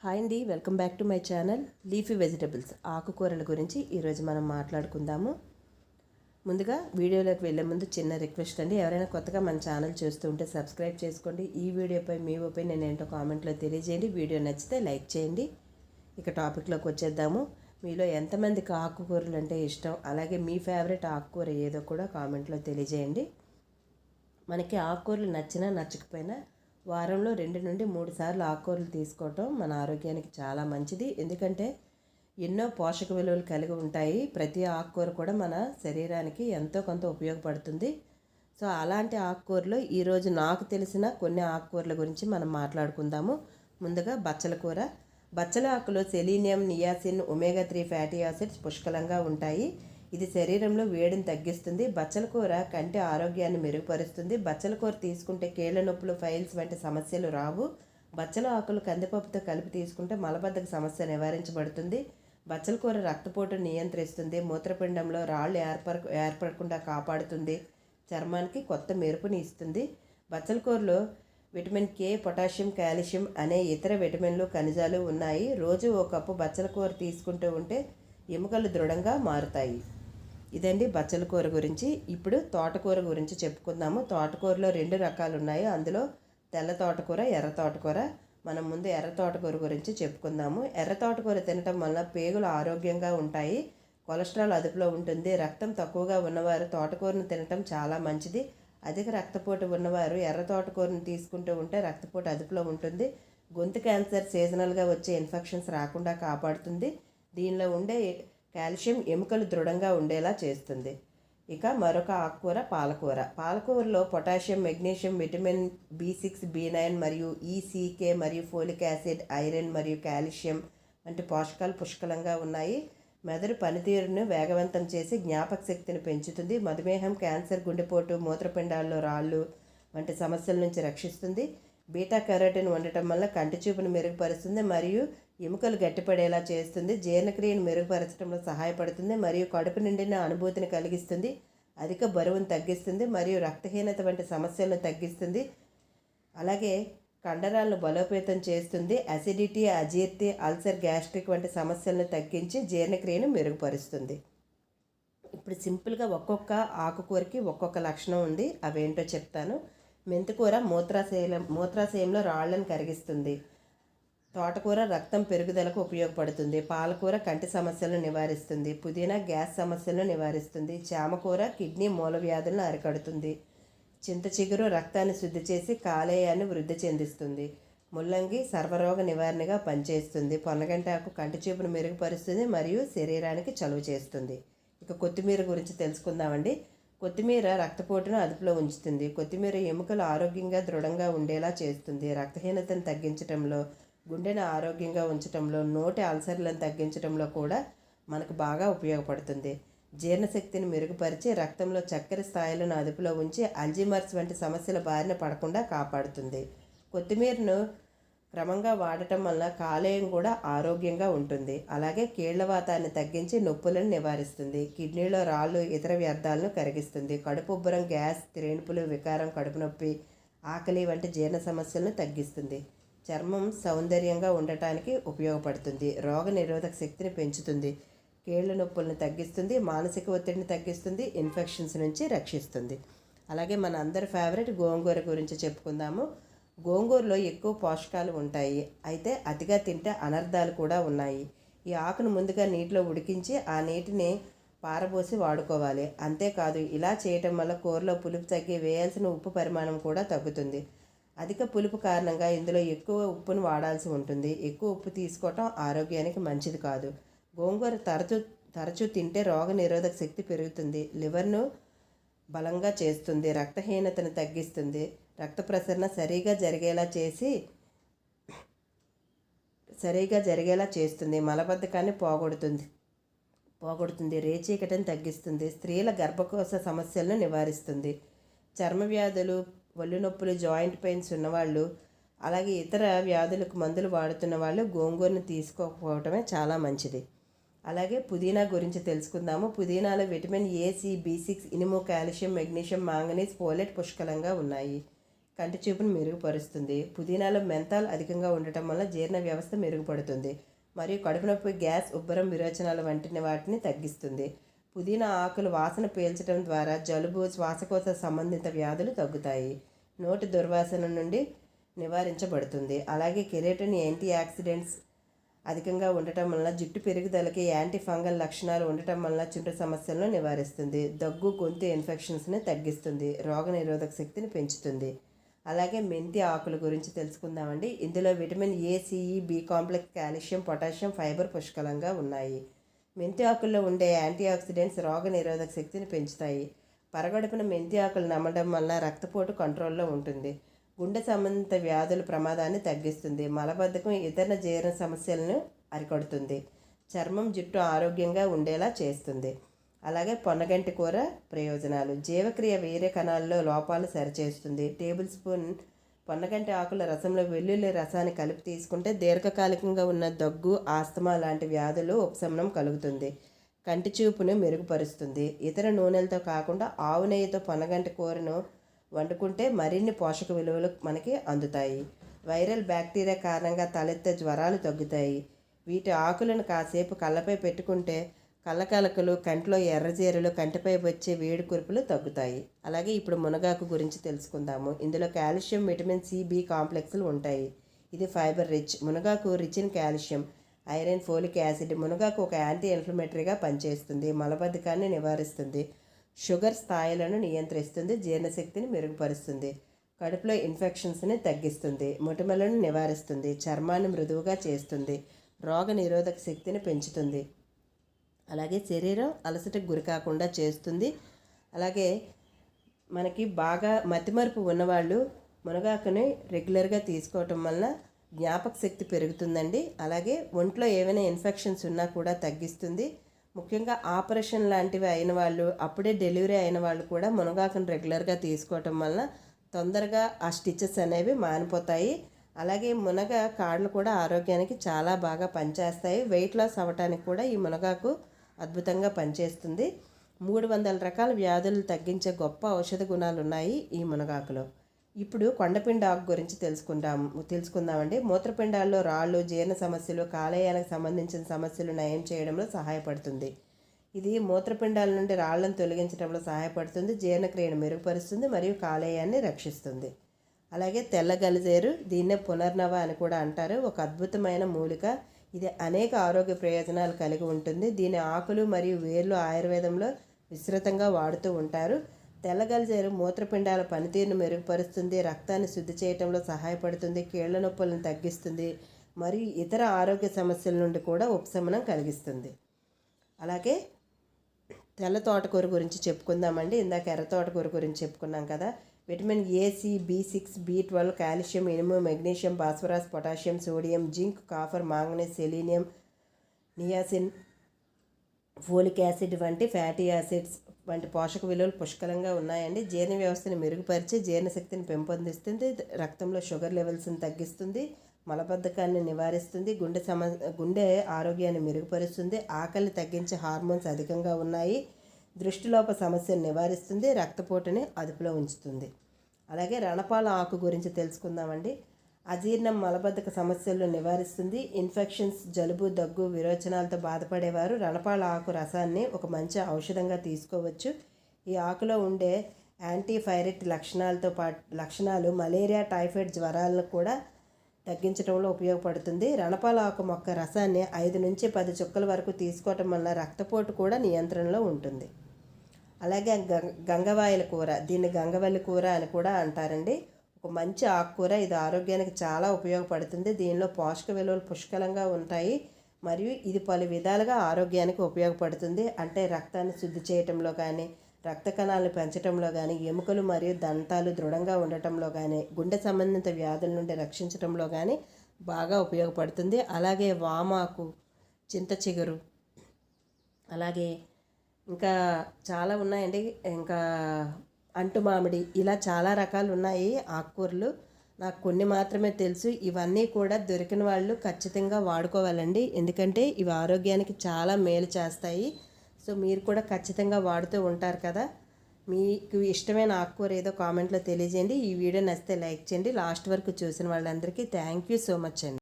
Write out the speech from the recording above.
Hi అండి, welcome back to my channel leafy vegetables ఆకుకూరల గురించి ఈరోజు మనం మాట్లాడుకుందాము. ముందుగా వీడియోలోకి వెళ్ళే ముందు చిన్న రిక్వెస్ట్ అండి, ఎవరైనా కొత్తగా మన ఛానల్ చూస్తూ ఉంటే సబ్స్క్రైబ్ చేసుకోండి. ఈ వీడియోపై మీ ఒపీనియన్ ఏంటో కామెంట్లో తెలియజేయండి. వీడియో నచ్చితే లైక్ చేయండి. ఇక టాపిక్లోకి వచ్చేద్దాము. మీలో ఎంతమందికి ఆకుకూరలు అంటే ఇష్టం, అలాగే మీ ఫేవరెట్ ఆకుకూర ఏదో కూడా కామెంట్లో తెలియజేయండి. మనకి ఆకుకూరలు నచ్చినా నచ్చకపోయినా వారంలో 2 నుండి 3 సార్లు ఆకుకూరలు తీసుకోవటం మన ఆరోగ్యానికి చాలా మంచిది. ఎందుకంటే ఎన్నో పోషక విలువలు కలిగి ఉంటాయి. ప్రతి ఆకుకూర కూడా మన శరీరానికి ఎంతో కొంత ఉపయోగపడుతుంది. సో అలాంటి ఆకుకూరలు ఈరోజు నాకు తెలిసిన కొన్ని ఆకుకూరల గురించి మనం మాట్లాడుకుందాము. ముందుగా బచ్చల కూర. బచ్చల ఆకులో selenium, niacin, omega 3 fatty acids పుష్కలంగా ఉంటాయి. ఇది శరీరంలో వేడిని తగ్గిస్తుంది. బచ్చల కూర కంటి ఆరోగ్యాన్ని మెరుగుపరుస్తుంది. బచ్చల కూర తీసుకుంటే కీళ్ళ నొప్పులు, ఫైల్స్ వంటి సమస్యలు రావు. బచ్చల ఆకులు కందిపప్పుతో కలిపి తీసుకుంటే మలబద్ధక సమస్య నివారించబడుతుంది. బచ్చల కూర రక్తపోటును నియంత్రిస్తుంది. మూత్రపిండంలో రాళ్ళు ఏర్పడకుండా కాపాడుతుంది. చర్మానికి కొత్త మెరుపుని ఇస్తుంది. బచ్చల కూరలో విటమిన్ కే, పొటాషియం, కాల్షియం అనే ఇతర విటమిన్లు, ఖనిజాలు ఉన్నాయి. రోజు ఒక కప్పు బచ్చల కూర తీసుకుంటూ ఉంటే ఎముకలు దృఢంగా మారుతాయి. ఇదండి బచ్చల కూర గురించి. ఇప్పుడు తోటకూర గురించి చెప్పుకుందాము. తోటకూరలో 2 రకాలు ఉన్నాయి. అందులో తెల్ల తోటకూర, ఎర్ర తోటకూర. మనం ముందు ఎర్ర తోటకూర గురించి చెప్పుకుందాము. ఎర్ర తోటకూర తినటం వల్ల పేగులు ఆరోగ్యంగా ఉంటాయి. కొలెస్ట్రాల్ అదుపులో ఉంటుంది. రక్తం తక్కువగా ఉన్నవారు తోటకూరను తినటం చాలా మంచిది. అధిక రక్తపోటు ఉన్నవారు ఎర్ర తోటకూరను తీసుకుంటూ ఉంటే రక్తపోటు అదుపులో ఉంటుంది. గొంతు క్యాన్సర్, సీజనల్గా వచ్చే ఇన్ఫెక్షన్స్ రాకుండా కాపాడుతుంది. దీనిలో ఉండే కాల్షియం ఎముకలు దృఢంగా ఉండేలా చేస్తుంది. ఇక మరొక ఆకుకూర పాలకూర. పాలకూరలో potassium, magnesium, vitamin B6, B9 మరియు ECK మరియు ఫోలిక్ యాసిడ్, ఐరన్ మరియు కాల్షియం వంటి పోషకాలు పుష్కలంగా ఉన్నాయి. మెదడు పనితీరును వేగవంతం చేసి జ్ఞాపక శక్తిని పెంచుతుంది. మధుమేహం, క్యాన్సర్, గుండెపోటు, మూత్రపిండాల్లో రాళ్ళు వంటి సమస్యల నుంచి రక్షిస్తుంది. బీటా కెరోటిన్ ఉండటం వల్ల కంటి చూపును మెరుగుపరుస్తుంది మరియు ఎముకలు గట్టిపడేలా చేస్తుంది. జీర్ణక్రియను మెరుగుపరచడంలో సహాయపడుతుంది మరియు కడుపు నిండిన అనుభూతిని కలిగిస్తుంది. అధిక బరువును తగ్గిస్తుంది మరియు రక్తహీనత వంటి సమస్యలను తగ్గిస్తుంది. అలాగే కండరాలను బలోపేతం చేస్తుంది. అసిడిటీ, అజీర్తి, అల్సర్, గ్యాస్ట్రిక్ వంటి సమస్యలను తగ్గించి జీర్ణక్రియను మెరుగుపరుస్తుంది. ఇప్పుడు సింపుల్గా ఒక్కొక్క ఆకుకూరకి ఒక్కొక్క లక్షణం ఉంది. అవేంటో చెప్తాను. మెంతికూర మూత్రాశయంలో రాళ్లను కరిగిస్తుంది. తోటకూర రక్తం పెరుగుదలకు ఉపయోగపడుతుంది. పాలకూర కంటి సమస్యలను నివారిస్తుంది. పుదీనా గ్యాస్ సమస్యలను నివారిస్తుంది. చామకూర కిడ్నీ, మూల వ్యాధులను అరికడుతుంది. చింత చిగురు రక్తాన్ని శుద్ధి చేసి కాలేయాన్ని వృద్ధి చెందిస్తుంది. ముల్లంగి సర్వరోగ నివారణగా పనిచేస్తుంది. పొన్నగంటాకు కంటి చూపును మెరుగుపరుస్తుంది మరియు శరీరానికి చలువ చేస్తుంది. ఇక కొత్తిమీర గురించి తెలుసుకుందామండి. కొత్తిమీర రక్తపోటును అదుపులో ఉంచుతుంది. కొత్తిమీర ఎముకలు ఆరోగ్యంగా దృఢంగా ఉండేలా చేస్తుంది. రక్తహీనతను తగ్గించడంలో, గుండెను ఆరోగ్యంగా ఉంచడంలో, నోటి అల్సర్లను తగ్గించడంలో కూడా మనకు బాగా ఉపయోగపడుతుంది. జీర్ణశక్తిని మెరుగుపరిచి రక్తంలో చక్కెర స్థాయిలను అదుపులో ఉంచి అల్జీమర్స్ వంటి సమస్యల బారిన పడకుండా కాపాడుతుంది. కొత్తిమీరను క్రమంగా వాడటం వల్ల కాలేయం కూడా ఆరోగ్యంగా ఉంటుంది. అలాగే కీళ్లవాతాన్ని తగ్గించి నొప్పులను నివారిస్తుంది. కిడ్నీలో రాళ్ళు, ఇతర వ్యర్థాలను కరిగిస్తుంది. కడుపు ఉబ్బరం, గ్యాస్, త్రేణుపులు, వికారం, కడుపు నొప్పి, ఆకలి వంటి జీర్ణ సమస్యలను తగ్గిస్తుంది. చర్మం సౌందర్యంగా ఉండటానికి ఉపయోగపడుతుంది. రోగ నిరోధక శక్తిని పెంచుతుంది. కీళ్ల నొప్పులను తగ్గిస్తుంది. మానసిక ఒత్తిడిని తగ్గిస్తుంది. ఇన్ఫెక్షన్స్ నుంచి రక్షిస్తుంది. అలాగే మన అందరి ఫేవరెట్ గోంగూర గురించి చెప్పుకుందాము. గోంగూరలో ఎక్కువ పోషకాలు ఉంటాయి. అయితే అతిగా తింటే అనర్థాలు కూడా ఉన్నాయి. ఈ ఆకును ముందుగా నీటిలో ఉడికించి ఆ నీటిని పారబోసి వాడుకోవాలి. అంతేకాదు ఇలా చేయటం వల్ల కూరలో పులుపు తగ్గి వేయాల్సిన ఉప్పు పరిమాణం కూడా తగ్గుతుంది. అధిక పులుపు కారణంగా ఇందులో ఎక్కువ ఉప్పును వాడాల్సి ఉంటుంది. ఎక్కువ ఉప్పు తీసుకోవటం ఆరోగ్యానికి మంచిది కాదు. గోంగూర తరచూ తింటే రోగ నిరోధక శక్తి పెరుగుతుంది. లివర్ను బలంగా చేస్తుంది. రక్తహీనతను తగ్గిస్తుంది. రక్త ప్రసరణ సరిగా జరిగేలా చేస్తుంది. మలబద్ధకాన్ని పోగొడుతుంది. రేచీకటిని తగ్గిస్తుంది. స్త్రీల గర్భకోశ సమస్యలను నివారిస్తుంది. చర్మ వ్యాధులు, ఒళ్ళు నొప్పులు, జాయింట్ పెయిన్స్ ఉన్నవాళ్ళు, అలాగే ఇతర వ్యాధులకు మందులు వాడుతున్న వాళ్ళు గోంగూరను తీసుకోకపోవటమే చాలా మంచిది. అలాగే పుదీనా గురించి తెలుసుకుందాము. పుదీనాలో విటమిన్ A, C, B6, ఇనుము, కాల్షియం, మెగ్నీషియం, మాంగనీస్, ఫోలేట్ పుష్కలంగా ఉన్నాయి. కంటి చూపును మెరుగుపరుస్తుంది. పుదీనాలో మెంతాల్ అధికంగా ఉండటం వల్ల జీర్ణ వ్యవస్థ మెరుగుపడుతుంది మరియు కడుపు నొప్పి, గ్యాస్, ఉబ్బరం, విరోచనాలు వంటి వాటిని తగ్గిస్తుంది. పుదీనా ఆకులు వాసన పీల్చడం ద్వారా జలుబు, శ్వాసకోశ సంబంధిత వ్యాధులు తగ్గుతాయి. నోటి దుర్వాసన నుండి నివారించబడుతుంది. అలాగే కెరాటిన్ యాంటీ ఆక్సిడెంట్స్ అధికంగా ఉండటం వలన జుట్టు పెరుగుదలకి, యాంటీ ఫంగల్ లక్షణాలు ఉండటం వలన చుండ్రు సమస్యలను నివారిస్తుంది. దగ్గు, గొంతు ఇన్ఫెక్షన్స్ని తగ్గిస్తుంది. రోగనిరోధక శక్తిని పెంచుతుంది. అలాగే మెంతి ఆకుల గురించి తెలుసుకుందామండి. ఇందులో vitamin A, C E, B complex, calcium, potassium, fibre పుష్కలంగా ఉన్నాయి. మెంతి ఆకుల్లో ఉండే యాంటీ ఆక్సిడెంట్స్ రోగ నిరోధక శక్తిని పెంచుతాయి. పరగడుపున మెంతి ఆకులు నమ్మడం వల్ల రక్తపోటు కంట్రోల్లో ఉంటుంది. గుండె సంబంధిత వ్యాధుల ప్రమాదాన్ని తగ్గిస్తుంది. మలబద్ధకం, ఇతర జీర్ణ సమస్యలను అరికడుతుంది. చర్మం, జుట్టు ఆరోగ్యంగా ఉండేలా చేస్తుంది. అలాగే పొన్నగంటి కూర ప్రయోజనాలు. జీవక్రియ వేరే కణాల్లో లోపాలు సరిచేస్తుంది. టేబుల్ స్పూన్ పొన్నగంటి ఆకుల రసంలో వెల్లుల్లి రసాన్ని కలిపి తీసుకుంటే దీర్ఘకాలికంగా ఉన్న దగ్గు, ఆస్తమా లాంటి వ్యాధులు ఉపశమనం కలుగుతుంది. కంటి చూపును మెరుగుపరుస్తుంది. ఇతర నూనెలతో కాకుండా ఆవు నెయ్యితో పొన్నగంటి కూరను వండుకుంటే మరిన్ని పోషక విలువలు మనకి అందుతాయి. వైరల్ బ్యాక్టీరియా కారణంగా తలెత్తే జ్వరాలు తగ్గుతాయి. వీటి ఆకులను కాసేపు కళ్ళపై పెట్టుకుంటే కళ్ళకలకలు, కంటిలో ఎర్రజీరలు, కంటిపై వచ్చే వేడి కురుపులు తగ్గుతాయి. అలాగే ఇప్పుడు మునగాకు గురించి తెలుసుకుందాము. ఇందులో కాల్షియం, విటమిన్ సి, బి కాంప్లెక్స్లు ఉంటాయి. ఇది ఫైబర్ రిచ్. మునగాకు rich in calcium, iron, folic acid. మునగాకు ఒక యాంటీ ఇన్ఫ్లమేటరీగా పనిచేస్తుంది. మలబద్ధకాన్ని నివారిస్తుంది. షుగర్ స్థాయిలను నియంత్రిస్తుంది. జీర్ణశక్తిని మెరుగుపరుస్తుంది. కడుపులో ఇన్ఫెక్షన్స్ని తగ్గిస్తుంది. మొటిమలను నివారిస్తుంది. చర్మాన్ని మృదువుగా చేస్తుంది. రోగ నిరోధక శక్తిని పెంచుతుంది. అలాగే శరీరం అలసటకు గురి కాకుండా చేస్తుంది. అలాగే మనకి బాగా మతిమరుపు ఉన్నవాళ్ళు మునగాకుని రెగ్యులర్గా తీసుకోవటం వల్ల జ్ఞాపక శక్తి పెరుగుతుందండి. అలాగే ఒంట్లో ఏమైనా ఇన్ఫెక్షన్స్ ఉన్నా కూడా తగ్గిస్తుంది. ముఖ్యంగా ఆపరేషన్ లాంటివి అయిన వాళ్ళు, అప్పుడే డెలివరీ అయిన వాళ్ళు కూడా మునగాకుని రెగ్యులర్గా తీసుకోవటం వల్ల తొందరగా ఆ స్టిచెస్ అనేవి మానిపోతాయి. అలాగే మునగ కాళ్ళు కూడా ఆరోగ్యానికి చాలా బాగా పనిచేస్తాయి. వెయిట్ లాస్ అవ్వటానికి కూడా ఈ మునగాకు అద్భుతంగా పనిచేస్తుంది. 300 రకాల వ్యాధులు తగ్గించే గొప్ప ఔషధ గుణాలు ఉన్నాయి ఈ మునగాకులో. ఇప్పుడు కొండపిండి ఆకు గురించి తెలుసుకుందామండి. మూత్రపిండాల్లో రాళ్ళు, జీర్ణ సమస్యలు, కాలేయాలకు సంబంధించిన సమస్యలు నయం చేయడంలో సహాయపడుతుంది. ఇది మూత్రపిండాల నుండి రాళ్లను తొలగించడంలో సహాయపడుతుంది. జీర్ణక్రియను మెరుగుపరుస్తుంది మరియు కాలేయాన్ని రక్షిస్తుంది. అలాగే తెల్ల గలిజేరు, దీన్నే పునర్నవ అని కూడా అంటారు. ఒక అద్భుతమైన మూలిక. ఇది అనేక ఆరోగ్య ప్రయోజనాలు కలిగి ఉంటుంది. దీని ఆకులు మరియు వేర్లు ఆయుర్వేదంలో విస్తృతంగా వాడుతూ ఉంటారు. తెల్ల గలిజేరు మూత్రపిండాల పనితీరును మెరుగుపరుస్తుంది. రక్తాన్ని శుద్ధి చేయడంలో సహాయపడుతుంది. కీళ్ల నొప్పులను తగ్గిస్తుంది మరియు ఇతర ఆరోగ్య సమస్యల నుండి కూడా ఉపశమనం కలిగిస్తుంది. అలాగే తెల్ల తోటకూర గురించి చెప్పుకుందామండి. ఇందాక ఎర్ర తోటకూర గురించి చెప్పుకున్నాం కదా. Vitamin A, C, B6, B12, calcium, ఇనుము, మెగ్నీషియం, భాస్వరస్, potassium, sodium, zinc, copper, manganese, selenium, niacin, folic acid వంటి ఫ్యాటీ యాసిడ్స్ వంటి పోషక విలువలు పుష్కలంగా ఉన్నాయండి. జీర్ణ వ్యవస్థను మెరుగుపరిచి జీర్ణశక్తిని పెంపొందిస్తుంది. రక్తంలో షుగర్ లెవెల్స్ని తగ్గిస్తుంది. మలబద్ధకాన్ని నివారిస్తుంది. గుండె ఆరోగ్యాన్ని మెరుగుపరుస్తుంది. ఆకలిని తగ్గించే హార్మోన్స్ అధికంగా ఉన్నాయి. దృష్టిలోప సమస్యను నివారిస్తుంది. రక్తపోటుని అదుపులో ఉంచుతుంది. అలాగే రణపాల ఆకు గురించి తెలుసుకుందామండి. అజీర్ణం, మలబద్ధక సమస్యలను నివారిస్తుంది. ఇన్ఫెక్షన్స్, జలుబు, దగ్గు, విరోచనాలతో బాధపడేవారు రణపాల ఆకు రసాన్ని ఒక మంచి ఔషధంగా తీసుకోవచ్చు. ఈ ఆకులో ఉండే యాంటీఫైరెట్ లక్షణాలు మలేరియా, టైఫాయిడ్ జ్వరాలను కూడా తగ్గించడంలో ఉపయోగపడుతుంది. రణపాల ఆకు మొక్క రసాన్ని 5 నుంచి 10 చుక్కల వరకు తీసుకోవటం వల్ల రక్తపోటు కూడా నియంత్రణలో ఉంటుంది. అలాగే గంగవాయల కూర, దీన్ని గంగవల్లి కూర అని కూడా అంటారండి. ఒక మంచి ఆకుకూర. ఇది ఆరోగ్యానికి చాలా ఉపయోగపడుతుంది. దీనిలో పోషక విలువలు పుష్కలంగా ఉంటాయి మరియు ఇది పలు విధాలుగా ఆరోగ్యానికి ఉపయోగపడుతుంది. అంటే రక్తాన్ని శుద్ధి చేయటంలో కానీ, రక్త కణాలను పెంచడంలో కానీ, ఎముకలు మరియు దంతాలు దృఢంగా ఉండటంలో కానీ, గుండె సంబంధిత వ్యాధుల నుండి రక్షించడంలో కానీ బాగా ఉపయోగపడుతుంది. అలాగే వామాకు, చింత చిగురు, అలాగే ఇంకా చాలా ఉన్నాయండి. ఇంకా అంటు మామిడి, ఇలా చాలా రకాలు ఉన్నాయి ఆకుకూరలు. నాకు కొన్ని మాత్రమే తెలుసు. ఇవన్నీ కూడా దొరికిన వాళ్ళు ఖచ్చితంగా వాడుకోవాలండి. ఎందుకంటే ఇవి ఆరోగ్యానికి చాలా మేలు చేస్తాయి. సో మీరు కూడా ఖచ్చితంగా వాడుతూ ఉంటారు కదా. మీకు ఇష్టమైన ఆకుకూర ఏదో కామెంట్లో తెలియజేయండి. ఈ వీడియో నచ్చితే లైక్ చేయండి. లాస్ట్ వరకు చూసిన వాళ్ళందరికీ థ్యాంక్ యూ సో మచ్ అండి.